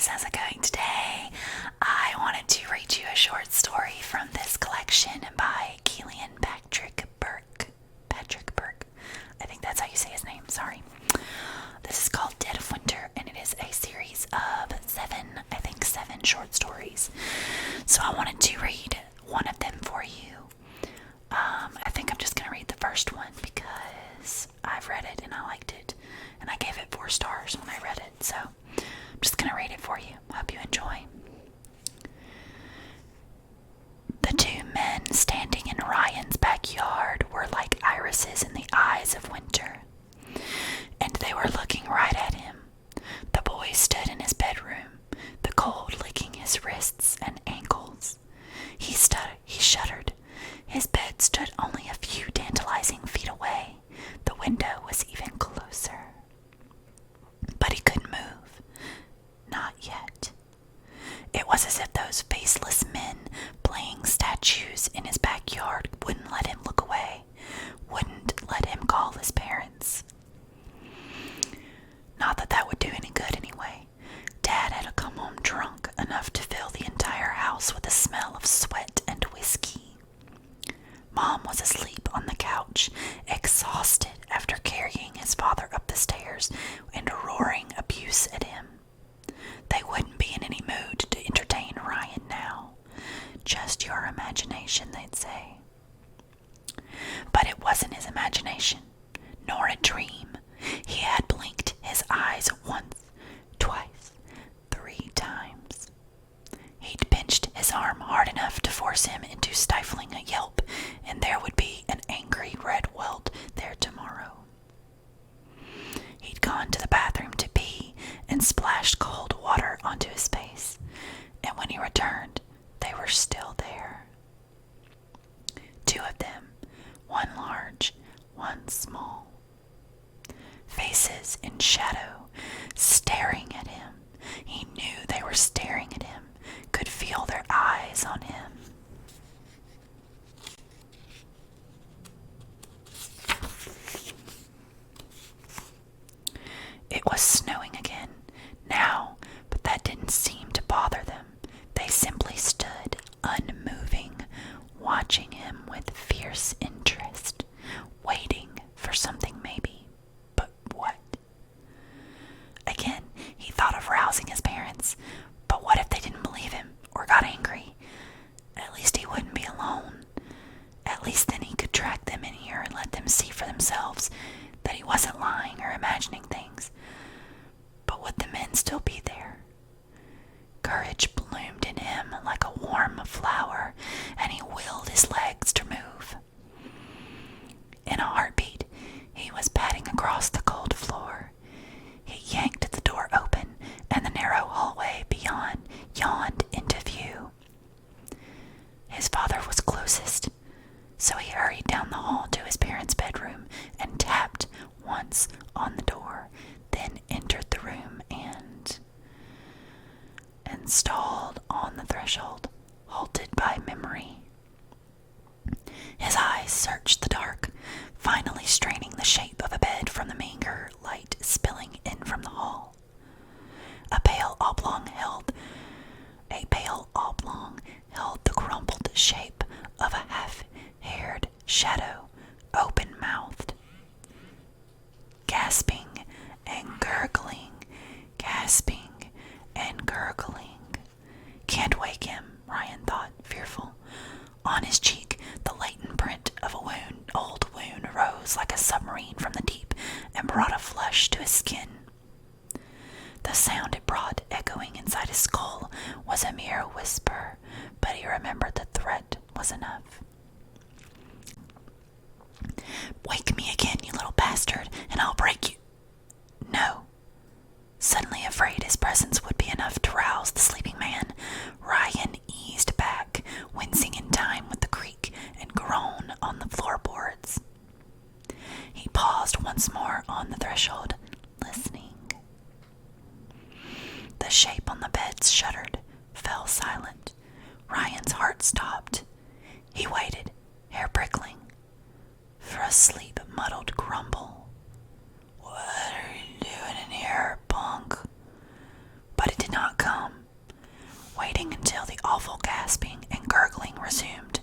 guys, how's it going today? I wanted to read you a short story from this collection by Keelan Patrick Burke. I think that's how you say his name, sorry. This is called Dead of Winter, and it is a series of seven short stories. So I wanted to read one of them for you. I think I'm just going to read the first one because I've read it and I liked it. And I gave it 4 stars when I read it, so I'm just going to read it for you. Hope you enjoy. The 2 men standing in Ryan's backyard were like irises in the eyes of winter, and they were looking right at him. The boy stood in his bedroom, the cold licking his wrists and ankles. He shuddered. His bed stood only a few tantalizing feet away. The window was even closer. But he couldn't move. Not yet. It was as if those faceless men playing statues in his backyard wouldn't let him look away, wouldn't let him call his parents. Not that that would do any good anyway. Dad had come home drunk enough to fill the entire house with the smell of sweat and whiskey. Mom was asleep on the couch, exhausted after carrying his father up the stairs and roaring abuse at him. They wouldn't be in any mood to entertain Ryan now. Just your imagination, they'd say. But it wasn't his imagination, nor a dream. He had blinked his eyes once, twice, 3 times. He'd pinched his arm hard enough to force him into stifling a yelp, and there would be an angry red welt there tomorrow. He'd gone to the bathroom to pee and splashed cold water onto his face, and when he returned, they were still there. 2 of them, one large, one small. Faces in shadow, staring at him. He knew they were staring at him, could feel their eyes on him. It was snowing again, now, but that didn't seem to bother them. They simply stood, unmoving, watching him with fierce interest, waiting for something maybe. But what? Again, he thought of rousing his parents, but what if they didn't believe him or got angry? At least he wouldn't be alone. At least then he could track them in here and let them see for themselves that he wasn't lying or imagining things. But would the men still be there? Courage bloomed in him like a warm flower, and he willed his legs to move. In a heartbeat, he was padding across the cold floor. He yanked the door open, and the narrow hallway beyond yawned into view. His father was closest, so he hurried down the hall to his parents' bedroom and tapped once on the door, then entered the room and stalled on the threshold, halted by memory. His eyes searched the dark, finally straining the shape of a bed from the meager light spilling in from the hall. A pale oblong held the crumpled shape of a half-haired shadow, open-mouthed, gasping and gurgling. Can't wake him, Ryan thought, fearful. On his cheek, the latent print of a old wound rose like a submarine from the deep and brought a flush to his skin. The sound it brought, echoing inside his skull, was a mere whisper, but he remembered the threat was enough. "Wake me again, you little bastard, and I'll break you." No. Suddenly afraid his presence would be enough to rouse the sleeping man, Ryan eased back, wincing in time with the creak and groan on the floorboards. He paused once more on the threshold, listening. The shape on the bed shuddered, fell silent. Ryan's heart stopped. He waited, hair prickling, for a sleep-muddled grumble. "What are you doing in here, punk?" But it did not come. gasping and gurgling resumed,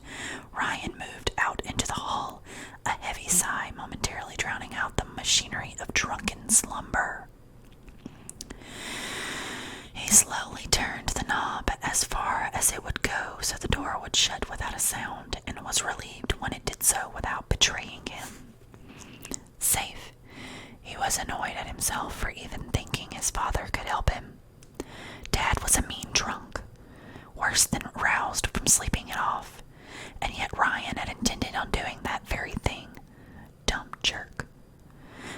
Ryan moved out into the hall, a heavy sigh momentarily drowning out the machinery of drunken slumber. He slowly turned the knob as far as it would go so the door would shut without a sound, and was relieved when it did so without betraying him. Safe. He was annoyed at himself for even thinking his father could help him. Dad was a mean drunk, worse than roused from sleeping it off, and yet Ryan had intended on doing that very thing. Dumb jerk.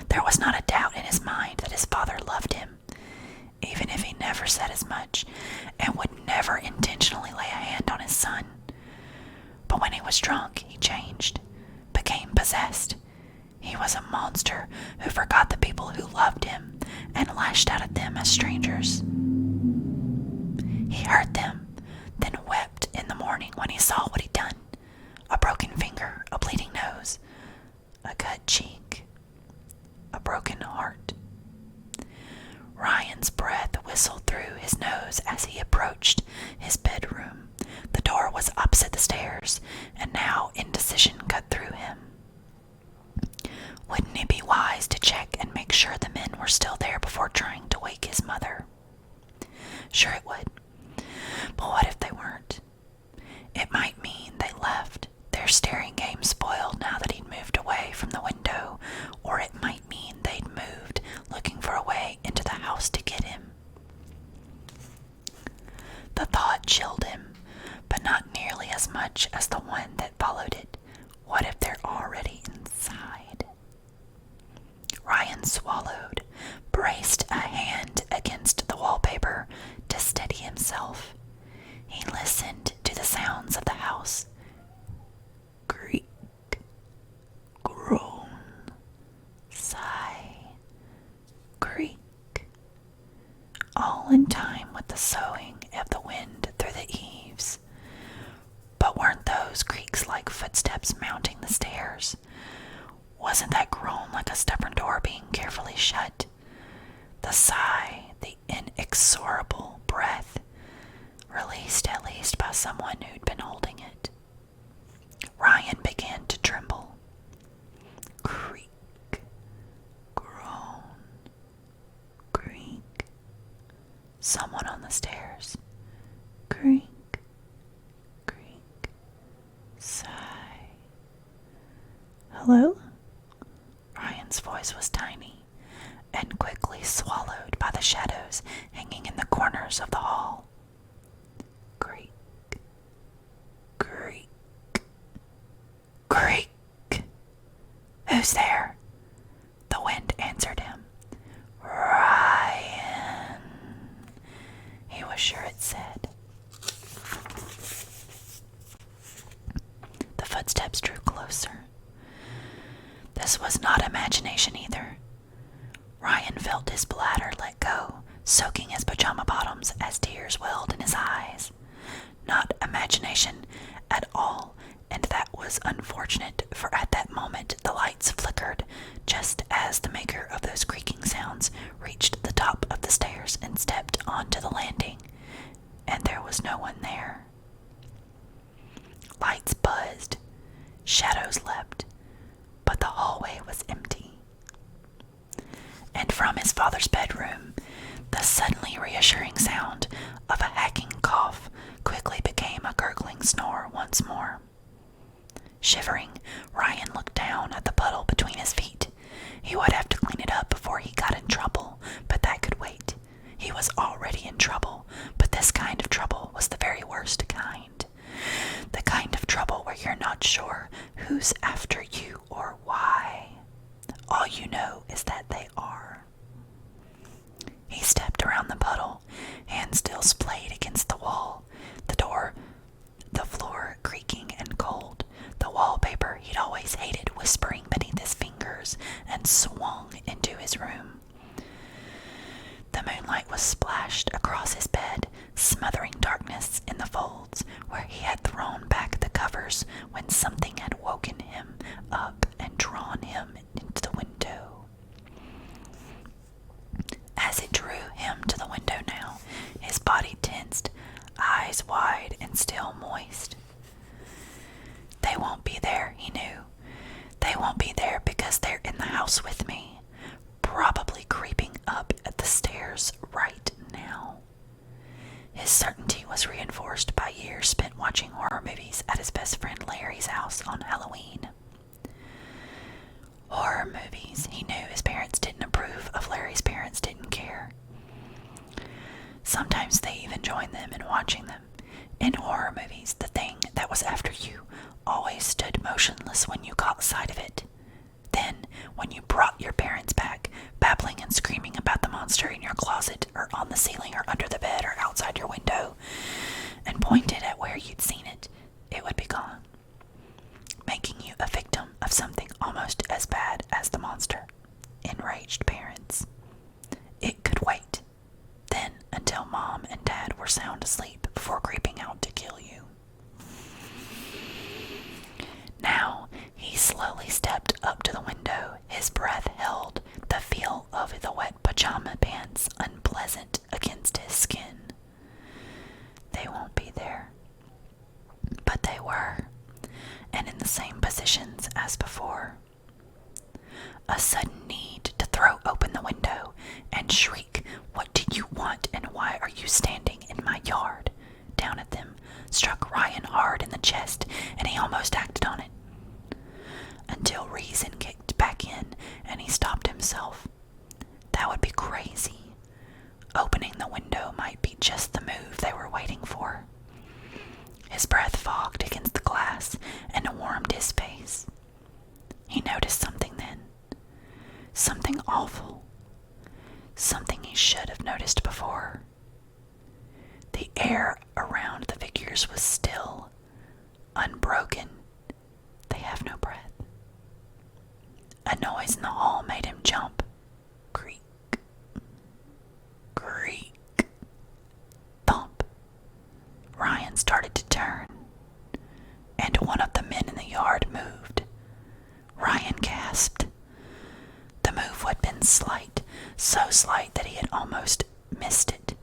There was not a doubt in his mind that his father loved him, even if he never said as much, and would never intentionally lay a hand on his son. But when he was drunk, he changed, became possessed. He was a monster who forgot the people who loved him and lashed out at them as strangers. He hurt them, then wept in the morning when he saw what he'd done. A broken finger, a bleeding nose, a cut cheek, a broken heart. Ryan's breath whistled through his nose as he approached his bedroom. The door was opposite the stairs, and now indecision cut through him. Wouldn't it be wise to check and make sure the men were still there before trying to wake his mother? Sure it would. But what if they weren't? It might mean they left, their staring game spoiled now that he'd moved away from the window, or it might mean they'd moved, looking for a way into the house to get him. The thought chilled him, but not nearly as much as the one that followed it. What if they're already inside? Ryan swallowed, braced a hand against the wallpaper to steady himself. He listened to the sounds of the house. Creak, groan, sigh, creak, all in time with the soughing of the wind through the eaves. But weren't those creaks like footsteps mounting the stairs? Wasn't that groan like a stubborn door being carefully shut? The sigh, the inexorable breath, released at least by someone who'd been holding it. Ryan began to tremble. Creak, groan, creak. Someone on the stairs. Creak, creak, sigh. Hello? Ryan's voice was tiny and quickly swallowed by the shadows hanging in the corners of the hall. Creak, creak, creak. Who's there? The wind answered him. Ryan, he was sure it said. The footsteps drew closer. This was not imagination either. Ryan felt his bladder let go, soaking his pajama bottoms as tears welled in his eyes. Not imagination at all, and that was unfortunate, for at that moment the lights flickered, just as the maker of those creaking sounds reached the top of the stairs and stepped onto the landing, and there was no one there. Lights buzzed, shadows leapt, but the hallway was empty. And from his father's bedroom, the suddenly reassuring sound of a hacking cough quickly became a gurgling snore once more. Shivering, Ryan looked down at the puddle between his feet. He would have to clean it up before he got in trouble, but that could wait. He was already in trouble, but this kind of trouble was the very worst kind. The kind of trouble where you're not sure who's after you or why. All you know is that they are. He stepped around the puddle, hands still splayed against the wall, the floor creaking and cold, the wallpaper he'd always hated whispering beneath his fingers, and swung into his room. The moonlight was splashed across his bed, smothering darkness in the folds where he had thrown back the covers when something had woken him up and drawn him into the window. As it drew him to the window now, his body tensed, eyes wide and still moist. They won't be there, he knew. They won't be there because they're in the house with me, probably creeping up at the stairs right now. His certainty was reinforced by years spent watching horror movies at his best friend Larry's house on Halloween. Horror movies. He knew his parents didn't approve of. Larry's parents didn't care. Sometimes they even joined them in watching them. In horror movies, the thing that was after you always stood motionless when you caught sight of it. Then, when you brought your parents back, babbling and screaming about the monster in your closet or on the ceiling or under the bed or outside your window, and pointed at where you'd seen it, it would be gone, making you a victim of something almost as bad as the monster. Enraged parents. It could wait, then, until Mom and Dad were sound asleep before creeping out to kill you. Now, he slowly stepped up to the window, his breath held, the feel of the wet pajama pants unpleasant against his skin. They won't be there. But they were, and in the same positions as before. A sudden need to throw open the window and shriek, "What do you want, and why are you standing in my yard?" down at them, struck Ryan hard in the chest, and he almost acted on it. Until reason kicked back in, and he stopped himself. That would be crazy. Opening the window might be just the move they were waiting for. His breath fogged against the glass and warmed his face. He noticed something then. Something awful. Something he should have noticed before. The air around the figures was still, unbroken. They have no breath. A noise in the hall made him jump. Creak. Creak. Thump. Ryan started to turn, and one of the men in the yard moved. Ryan gasped. The move had been slight, so slight that he had almost missed it.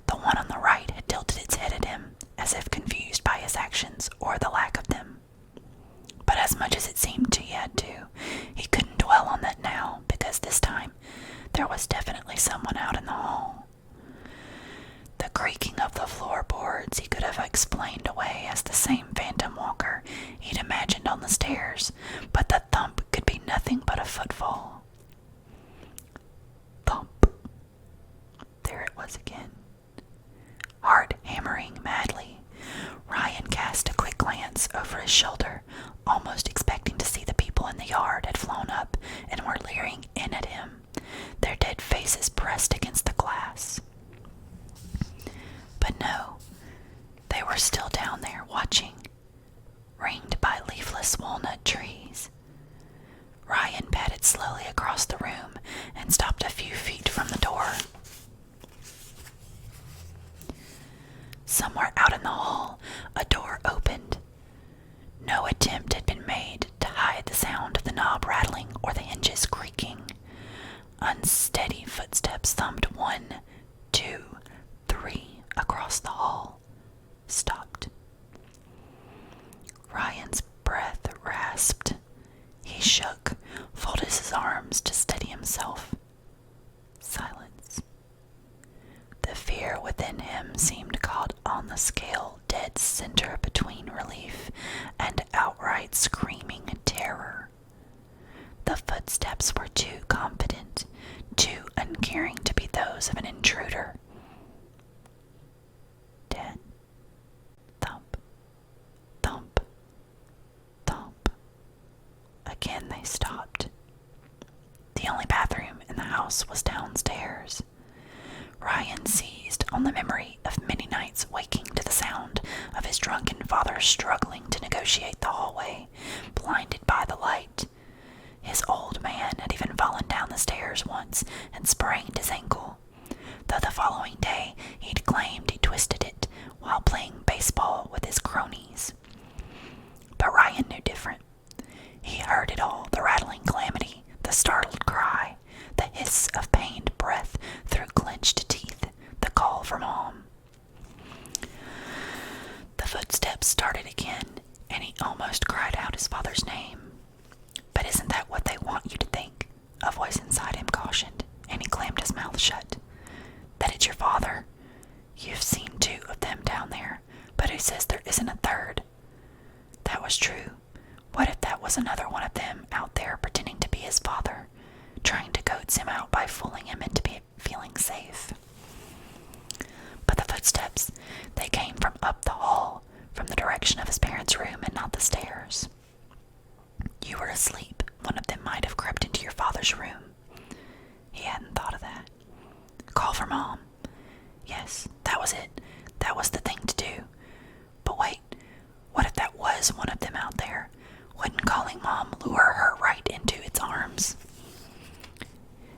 The one on the right had tilted its head at him, as if confused by his actions or the lack of them. But as much as it seemed he had to, he couldn't dwell on that now, because this time there was definitely someone out in the hall. The creaking of the floorboards he could have explained away as the same phantom walker he'd imagined on the stairs, but the thump could be nothing but a footfall. Thump. There it was again. Heart hammering madly, Ryan cast a quick glance over his shoulder, almost expecting to see the people in the yard had flown up and were leering in at him, their dead faces pressed against the glass. But no, they were still down there watching, ringed by leafless walnut trees. Ryan padded slowly across the room and stopped a few feet from the door. Somewhere out in the hall, a door opened. No attempt had been made to hide the sound of the knob rattling or the hinges creaking. Unsteady footsteps thumped 1, 2, 3 across the hall. Stopped. Ryan's breath rasped. He shook, folded his arms to steady himself. Silence. The fear within him seemed caught on the scale dead center between relief and outright screaming terror. The footsteps were too confident, too uncaring to be those of an intruder. Dead. Thump. Thump. Thump. Again they stopped. The only bathroom in the house was downstairs. Ryan seized on the memory of many nights waking to the sound of his drunken father struggling to negotiate the hallway, blinded by the light. His old man had even fallen down the stairs once and sprained his ankle, though the following day he'd claimed he twisted it while playing baseball with his cronies. But Ryan knew different. He heard it all, the rattling calamity, the startled cry, the hiss of pained breath through clenched teeth, the call for Mom. another one of them out there pretending to be his father, trying to coax him out by fooling him into feeling safe. But the footsteps, they came from up the hall, from the direction of his parents' room and not the stairs. You were asleep. One of them might have crept into your father's room. He hadn't thought of that. Call for Mom. Yes, that was it. That was the thing to do. But wait, what if that was one of them out there? Wouldn't calling Mom lure her right into its arms?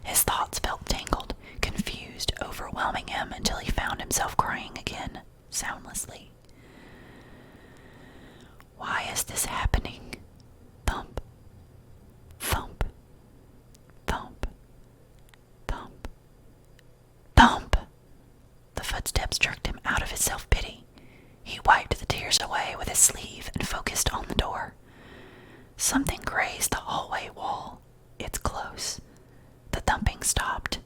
His thoughts felt tangled, confused, overwhelming him until he found himself crying again, soundlessly. Why is this happening? Thump, thump, thump, thump, thump. The footsteps jerked him out of his self-pity. He wiped the tears away with his sleeve and focused on the door. Something grazed the hallway wall. It's close. The thumping stopped.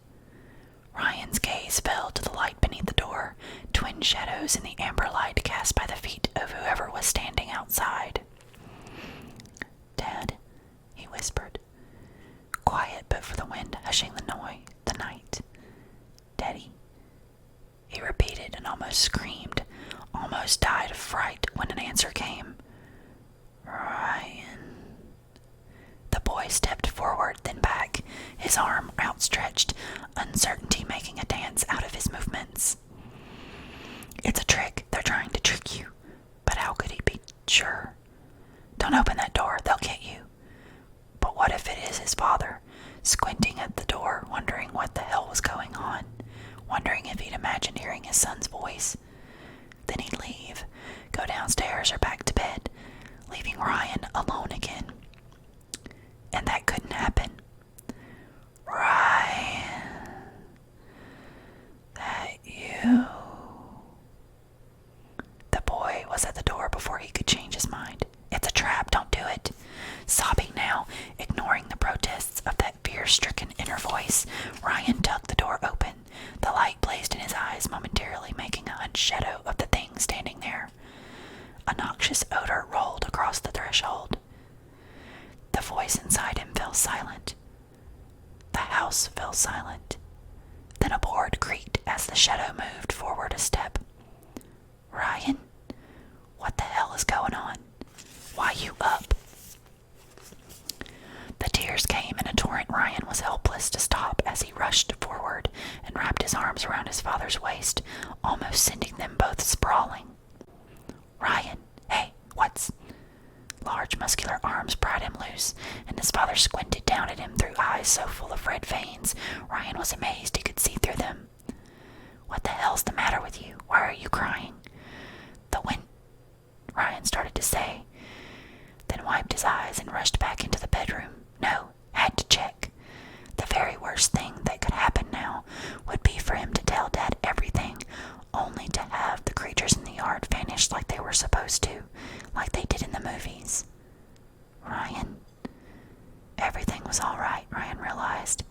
Ryan's gaze fell to the light beneath the door, twin shadows in the amber light cast by the feet of whoever was standing outside. Dad, he whispered. Quiet but for the wind hushing the night. Daddy, he repeated and almost screamed, almost died of fright when an answer came. Ryan. The boy stepped forward, then back, his arm outstretched, uncertainty making a dance out of his movements. It's a trick. They're trying to trick you. But how could he be sure? Don't open that door. They'll get you. But what if it is his father, squinting at the door, wondering what the hell was going on, wondering if he'd imagined hearing his son's voice? Then he'd leave, go downstairs or back to bed, leaving Ryan alone again. And that couldn't happen. Ryan, that you? The boy was at the door before he could change his mind. It's a trap, don't do it. Sobbing now, ignoring the protests of that fear-stricken inner voice, Ryan tugged the door open. The light blazed in his eyes, momentarily making a hunched shadow of the thing standing there. A noxious odor rolled across the threshold. The voice inside him fell silent. The house fell silent. Then a board creaked as the shadow moved forward a step. Ryan, what the hell is going on? Why you up? The tears came in a torrent. Ryan was helpless to stop as he rushed forward and wrapped his arms around his father's waist, almost sending them both sprawling. Ryan, hey, what's... Large, muscular arms pried him loose, and his father squinted down at him through eyes so full of red veins, Ryan was amazed he could see through them. What the hell's the matter with you? Why are you crying? The wind, Ryan started to say, then wiped his eyes and rushed back into the bedroom. No, had to check. The very worst thing that could happen now would be for him to tell Dad everything, only to have the creatures in the yard vanish like they were supposed to, like they did in the movies. Ryan. Everything was all right, Ryan realized.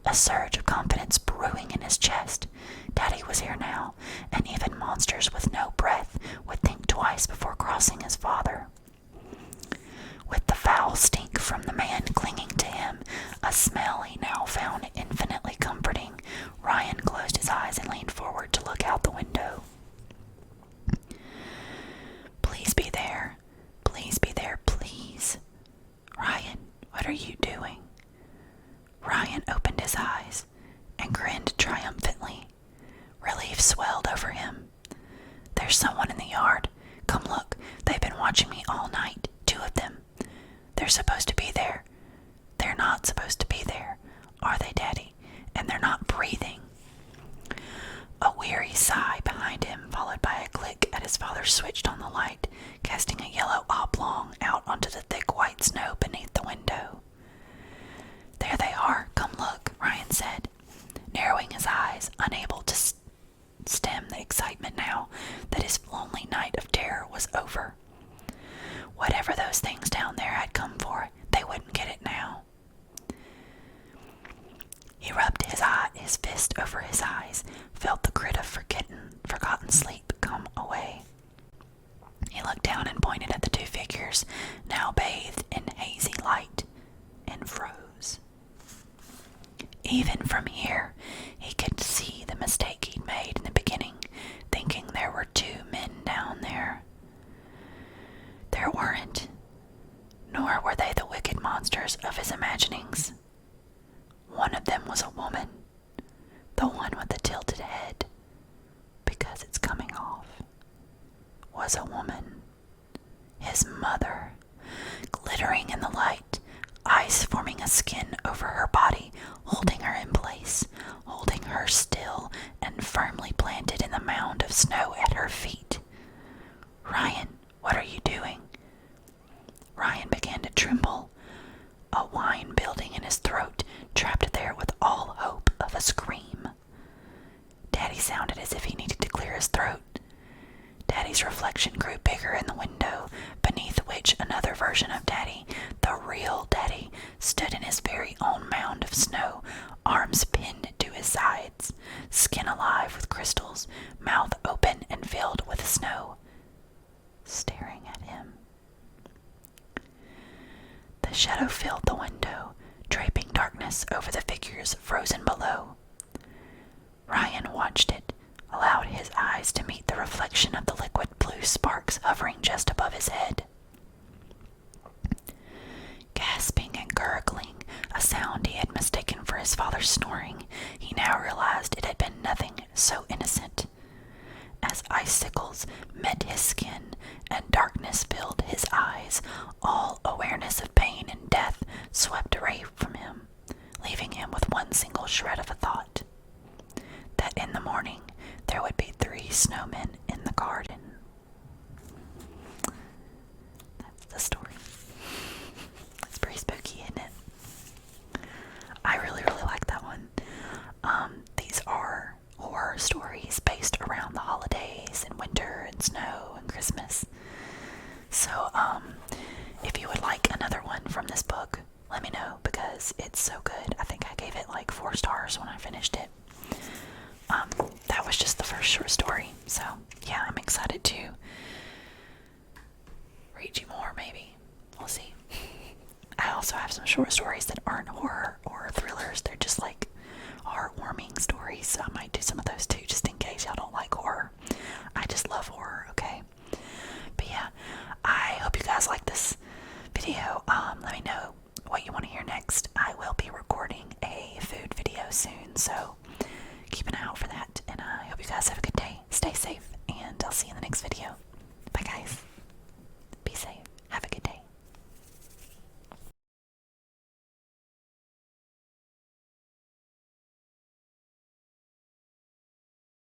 A surge of confidence brewing in his chest. Daddy was here now, and even monsters with no breath would think twice before crossing his father. With the foul stink from the man clinging to him, a smell he now found infinitely comforting, Ryan closed his eyes and leaned forward to look out the window. Please be there. Please be there, please. Ryan, what are you doing? Ryan opened his eyes and grinned triumphantly. Relief swelled over him. There's someone in the yard. Come look, they've been watching me all night, 2 of them. They're supposed to be there. They're not supposed to be there, are they, Daddy? And they're not breathing. A weary sigh behind him, followed by a click as his father switched on the light, casting a yellow oblong out onto the thick white snow beneath the window. There they are, come look, Ryan said, narrowing his eyes, unable to stem the excitement now that his lonely night of terror was over. Whatever those things down there had come for, they wouldn't get it now. He rubbed his fist over his eyes, felt the grit of forgotten sleep come away. He looked down and pointed at the 2 figures, now bathed in hazy Even from here, he could see the mistake he'd made in the beginning, thinking there were 2 men down there. There weren't, nor were they the wicked monsters of his imaginings. One of them was a woman, the one with the tilted head, because it's coming off, was a woman, his mother, glittering in the light, ice forming a skin over her body, holding her in place, holding her still and firmly planted in the mound of snow at her feet. "Ryan, what are you doing?" Ryan began to tremble, a whine building in his throat, trapped there with all hope of a scream. Daddy sounded as if he needed to clear his throat. Daddy's reflection grew bigger in the window, beneath which another version of Daddy, the real Daddy, stood in his very own mound of snow, arms pinned to his sides, skin alive with crystals, mouth open and filled with snow, staring at him. The shadow filled the window, draping darkness over the figures frozen below. Ryan watched it, allowed his eyes to meet the reflection of the liquid blue sparks hovering just above his head. Gasping and gurgling, a sound he had mistaken for his father's snoring, he now realized it had been nothing so innocent. As icicles met his skin and darkness filled his eyes, all awareness of pain and death swept away from him, leaving him with one single shred of a thought: that in the morning there would be 3 snowmen in the garden. That's the story. It's pretty spooky, isn't it? I really, really like that one. These are horror stories based around the holidays and winter and snow and Christmas. So, if you would like another one from this book, let me know, because it's so good. I think I gave it like 4 stars when I finished it. That was just the first short story, so yeah, I'm excited to read you more, maybe. We'll see. I also have some short stories that aren't horror or thrillers. They're just like heartwarming stories, so I might do some of those too, just in case y'all don't like horror. I just love horror, okay? But yeah, I hope you guys like this video. Let me know what you want to hear next. I will be recording a food video soon, so keep an eye out for that. And I hope you guys have a good day. Stay safe, and I'll see you in the next video. Bye, guys.